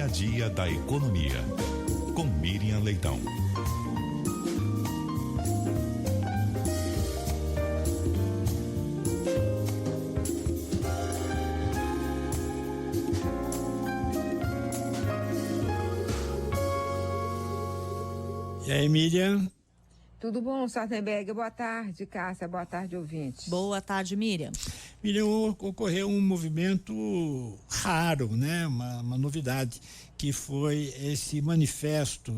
dia a dia da economia. Com Miriam Leitão. E aí, Miriam? Tudo bom, Sardenberg? Boa tarde, Cássia. Boa tarde, ouvintes. Boa tarde, Miriam. Miriam, ocorreu um movimento raro, né? Uma novidade, que foi esse manifesto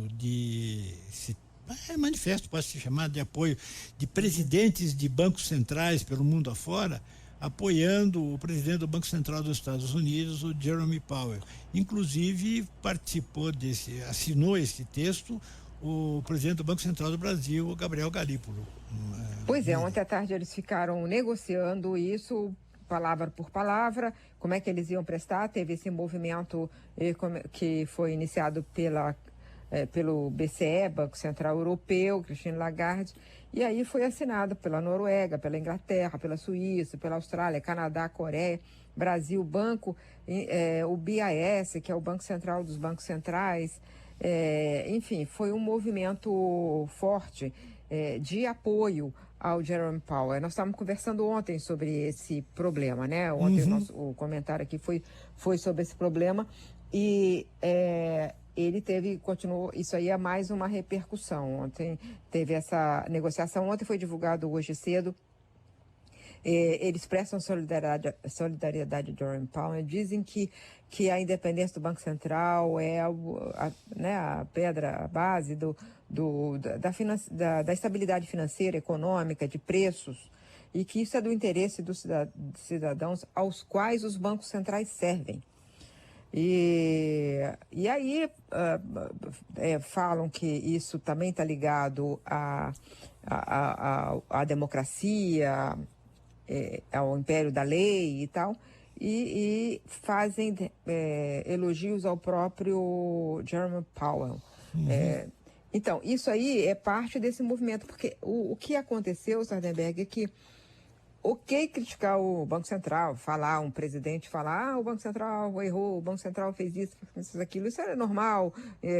manifesto pode ser chamado de apoio de presidentes de bancos centrais pelo mundo afora, apoiando o presidente do Banco Central dos Estados Unidos, o Jerome Powell. Inclusive assinou esse texto o presidente do Banco Central do Brasil, o Gabriel Galípolo. Pois é, ontem à tarde eles ficaram negociando isso, palavra por palavra, como é que eles iam prestar. Teve esse movimento que foi iniciado pelo BCE, Banco Central Europeu, Christine Lagarde, e aí foi assinado pela Noruega, pela Inglaterra, pela Suíça, pela Austrália, Canadá, Coreia, Brasil, o BIS, que é o Banco Central dos Bancos Centrais. Enfim, foi um movimento forte de apoio ao Jerome Powell. Nós estávamos conversando ontem sobre esse problema, né? Ontem o comentário aqui foi sobre esse problema e ele continuou, isso aí é mais uma repercussão. Ontem teve essa negociação, ontem foi divulgado hoje cedo. Eles prestam solidariedade a Jerome Powell, dizem que a independência do Banco Central é a pedra, a base da estabilidade financeira, econômica, de preços, e que isso é do interesse dos cidadãos aos quais os bancos centrais servem. E aí falam que isso também está ligado à democracia, ao império da lei e tal, e fazem elogios ao próprio Jerome Powell. Então, isso aí é parte desse movimento, porque o que aconteceu, Sardenberg, é que criticar o Banco Central, um presidente falar, o Banco Central errou, o Banco Central fez isso, aquilo, isso é normal,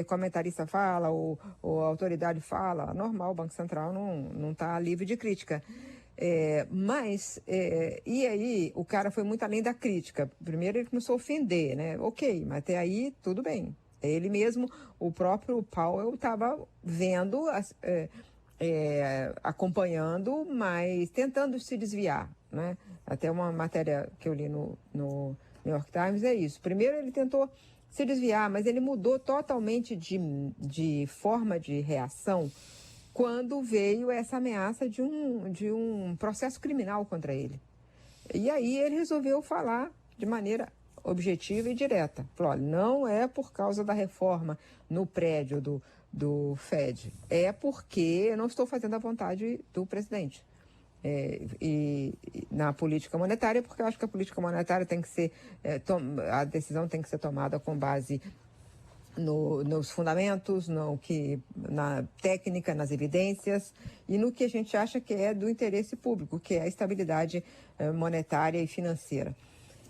comentarista fala, ou a autoridade fala, normal, o Banco Central não está livre de crítica. E aí o cara foi muito além da crítica. Primeiro ele começou a ofender, né? Ok, mas até aí tudo bem. Ele mesmo, o próprio Powell, estava vendo, acompanhando, mas tentando se desviar, né? Até uma matéria que eu li no New York Times é isso. Primeiro ele tentou se desviar, mas ele mudou totalmente de forma de reação quando veio essa ameaça de um processo criminal contra ele. E aí ele resolveu falar de maneira objetiva e direta. Falou, olha, não é por causa da reforma no prédio do Fed, é porque eu não estou fazendo a vontade do presidente. E na política monetária, porque eu acho que a política monetária tem que ser, a decisão tem que ser tomada com base nos fundamentos, na técnica, nas evidências e no que a gente acha que é do interesse público, que é a estabilidade monetária e financeira.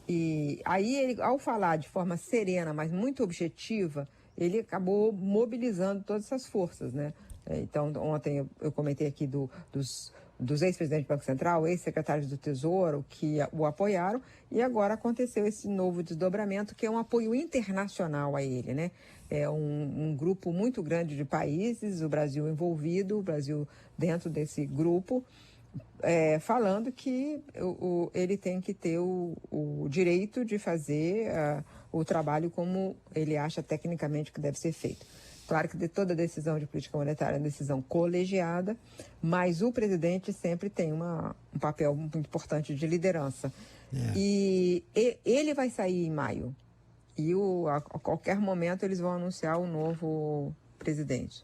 E aí, ele, ao falar de forma serena, mas muito objetiva, ele acabou mobilizando todas essas forças, né? Então, ontem eu comentei aqui dos ex-presidentes do Banco Central, ex-secretários do Tesouro, que o apoiaram, e agora aconteceu esse novo desdobramento, que é um apoio internacional a ele, né? É um grupo muito grande de países, o Brasil envolvido, o Brasil dentro desse grupo, falando que ele tem que ter o direito de fazer o trabalho como ele acha tecnicamente que deve ser feito. Claro que toda decisão de política monetária é uma decisão colegiada, mas o presidente sempre tem um papel muito importante de liderança. E ele vai sair em maio. E a qualquer momento eles vão anunciar o novo presidente.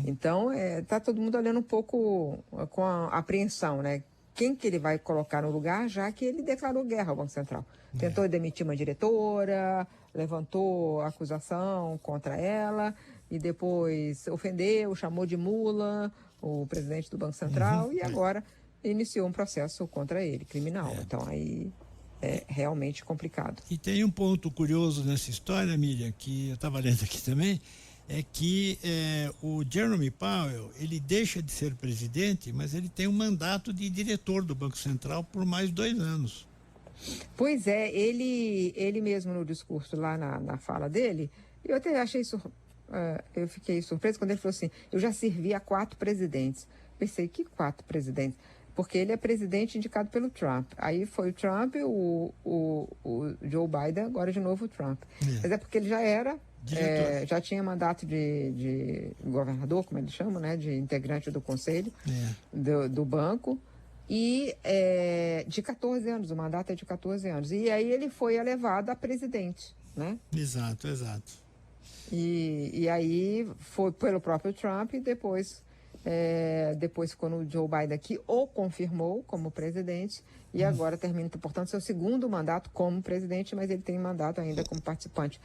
Então, está todo mundo olhando um pouco com apreensão, né? Quem que ele vai colocar no lugar, já que ele declarou guerra ao Banco Central. Tentou demitir uma diretora, levantou acusação contra ela e depois ofendeu, chamou de mula o presidente do Banco Central e agora iniciou um processo contra ele, criminal. Então aí realmente complicado. E tem um ponto curioso nessa história, Miriam, que eu estava lendo aqui também, é que o Jerome Powell, ele deixa de ser presidente, mas ele tem um mandato de diretor do Banco Central por mais 2 anos. Pois é, ele mesmo no discurso lá na fala dele, eu até achei eu fiquei surpresa quando ele falou assim, eu já servi a 4 presidentes. Pensei, que 4 presidentes? Porque ele é presidente indicado pelo Trump. Aí foi o Trump, o Joe Biden, agora de novo o Trump. Mas é porque ele já era, já tinha mandato de governador, como ele chama, né? De integrante do conselho do banco. E de 14 anos, o mandato é de 14 anos. E aí ele foi elevado a presidente, né? Exato. E aí foi pelo próprio Trump e depois quando o Joe Biden aqui o confirmou como presidente e agora termina, portanto, seu segundo mandato como presidente, mas ele tem mandato ainda como participante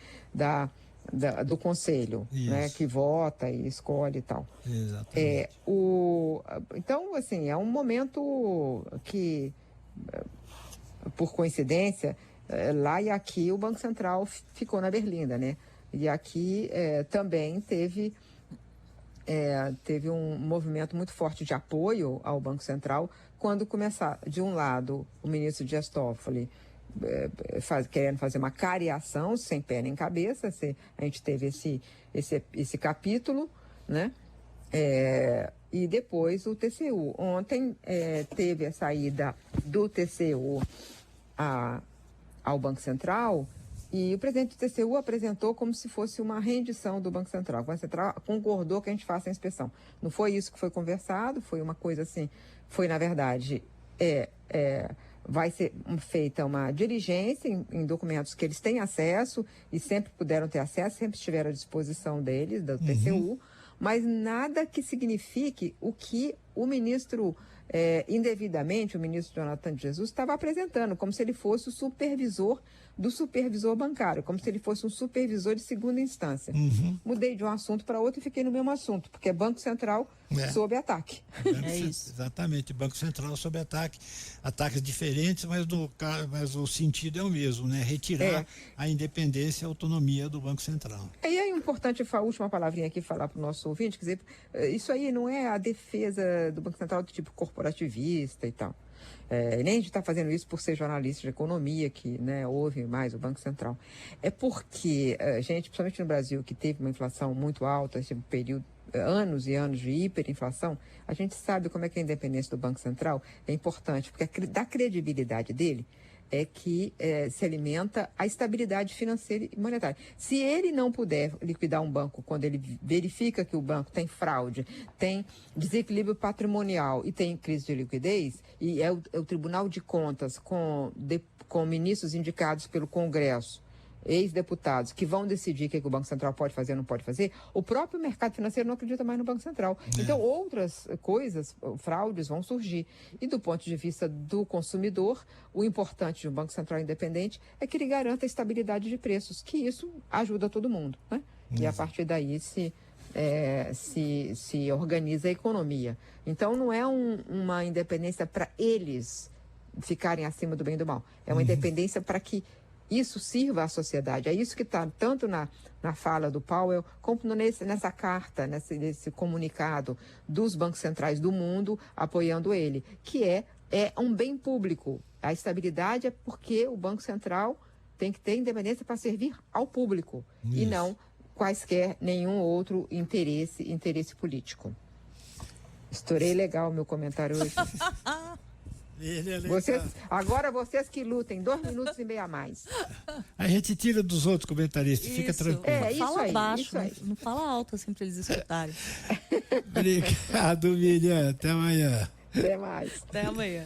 do conselho, né, que vota e escolhe e tal. Exatamente. Então, assim, é um momento que, por coincidência, lá e aqui o Banco Central ficou na berlinda, né? E aqui também teve um movimento muito forte de apoio ao Banco Central quando começar, de um lado, o ministro Dias Toffoli querendo fazer uma cariação sem pé nem cabeça. A gente teve esse capítulo, né? E depois o TCU. Ontem teve a saída do TCU ao Banco Central. E o presidente do TCU apresentou como se fosse uma rendição do Banco Central. O Banco Central concordou que a gente faça a inspeção. Não foi isso que foi conversado, foi uma coisa assim, foi na verdade, vai ser feita uma diligência em documentos que eles têm acesso e sempre puderam ter acesso, sempre estiveram à disposição deles, do TCU, mas nada que signifique o que o ministro, indevidamente, o ministro Jonathan de Jesus estava apresentando, como se ele fosse o supervisor do supervisor bancário, como se ele fosse um supervisor de segunda instância. Mudei de um assunto para outro e fiquei no mesmo assunto, porque é Banco Central sob ataque. Isso. Exatamente, Banco Central sob ataque, ataques diferentes, mas o sentido é o mesmo, né? Retirar a independência e a autonomia do Banco Central. E é importante, a última palavrinha aqui, falar para o nosso ouvinte, quer dizer, isso aí não é a defesa do Banco Central do tipo corporativista e tal. Nem a gente está fazendo isso por ser jornalista de economia, que, né, ouve mais o Banco Central. É porque a gente, principalmente no Brasil, que teve uma inflação muito alta, esse período, anos e anos de hiperinflação, a gente sabe como é que a independência do Banco Central é importante, porque da credibilidade dele é que se alimenta a estabilidade financeira e monetária. Se ele não puder liquidar um banco quando ele verifica que o banco tem fraude, tem desequilíbrio patrimonial e tem crise de liquidez, e é o Tribunal de Contas com ministros indicados pelo Congresso, ex-deputados, que vão decidir o que o Banco Central pode fazer ou não pode fazer, o próprio mercado financeiro não acredita mais no Banco Central. Então, outras coisas, fraudes vão surgir. E do ponto de vista do consumidor, o importante de um Banco Central independente é que ele garanta a estabilidade de preços, que isso ajuda todo mundo, né? E a partir daí se organiza a economia. Então, não é uma independência para eles ficarem acima do bem e do mal. É uma independência para que isso sirva à sociedade. É isso que está tanto na fala do Powell, como nessa carta, nesse comunicado dos bancos centrais do mundo apoiando ele, que é um bem público. A estabilidade é porque o Banco Central tem que ter independência para servir ao público e não quaisquer nenhum outro interesse político. Estourei legal o meu comentário hoje. Agora vocês que lutem, 2 minutos e meio a mais. A gente tira dos outros comentaristas, fica tranquilo. Fala baixo, não fala alto assim para eles escutarem. Obrigado, Miriam. Até amanhã. Até mais. Até amanhã.